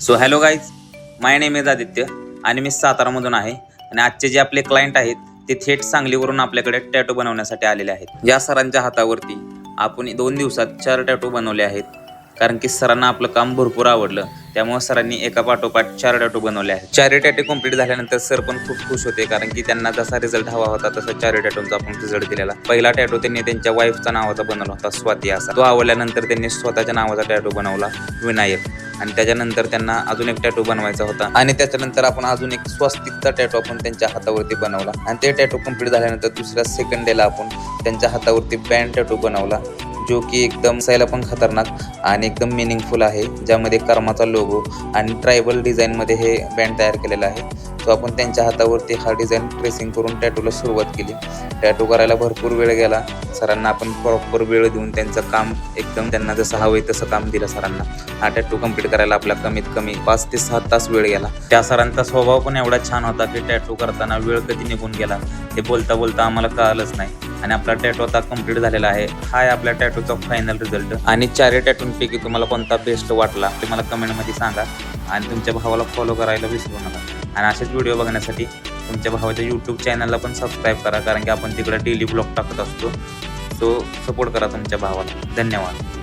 So hello guys, my name is Aditya आणि मी सातारामधून आहे. आणि आजचे जे आपले क्लायंट आहेत ते थेट सांगलीवरून आपल्याकडे टॅटू बनवण्यासाठी आलेले आहेत. या सरांच्या हातावरती आपण 2 दिवसात 4 टॅटू बनवले आहेत. कारण की सरांना आपलं काम भरपूर आवडलं, त्यामुळे सरांनी एका पाठोपाठ 4 टॅटू बनवले आहेत. 4 टॅटू कंप्लीट झाल्यानंतर सर पण खूप खुश होते, कारण की त्यांना जसा रिझल्ट हवा होता तसा 4 टॅटूचा आपण रिझल्ट दिलेला. पहिला टॅटू त्यांनी त्यांच्या वाईफचा नावाचा बनवला होता, स्वाती असा. तो आवडल्यानंतर त्यांनी स्वतःच्या नावाचा टॅटू बनवला, विनायक. आणि त्याच्यानंतर त्यांना अजून एक टॅटू बनवायचा होता. आणि त्याच्यानंतर आपण अजून एक स्वस्तिकचा टॅटू आपण त्यांच्या हातावरती बनवला. आणि ते टॅटू कंप्लीट झाल्यानंतर दुसऱ्या सेकंड डेला आपण त्यांच्या हातावरती बँड टॅटू बनवला, जो की एकदम दिसायला पण खतरनाक आणि एकदम मिनिंगफुल आहे, ज्यामध्ये कर्माचा लोगो आणि ट्रायबल डिझाईनमध्ये हे बँड तयार केलेला आहे. सो आपण त्यांच्या हातावरती हा डिझाईन प्रेसिंग करून टॅटूला सुरुवात केली. टॅटू करायला भरपूर वेळ गेला. सरांना आपण प्रॉपर वेळ देऊन त्यांचं काम एकदम त्यांना जसं हवंय तसं काम दिलं सरांना. हा टॅटू कंप्लीट करायला आपला कमीत कमी 5 ते 6 तास वेळ गेला. त्या सरांचा स्वभाव पण एवढा छान होता की टॅटू करताना वेळ कधी निघून गेला ते बोलता बोलता आम्हाला कळालंच नाही. आणि आपला टॅटू आता कंप्लीट झालेला आहे. हा आहे आपल्या टॅटूचा फायनल रिझल्ट. आणि 4 टॅटूंपैकी तुम्हाला कोणता बेस्ट वाटला ते मला कमेंटमध्ये सांगा. आणि तुमच्या भावाला फॉलो करायला विसरू नका. आणि असेच व्हिडिओ बघण्यासाठी तुमच्या भावाच्या यूट्यूब चॅनलला पण सबस्क्राईब करा, कारण की आपण तिकडे डेली ब्लॉग टाकत असतो. सो सपोर्ट करा तुमच्या भावाला. धन्यवाद.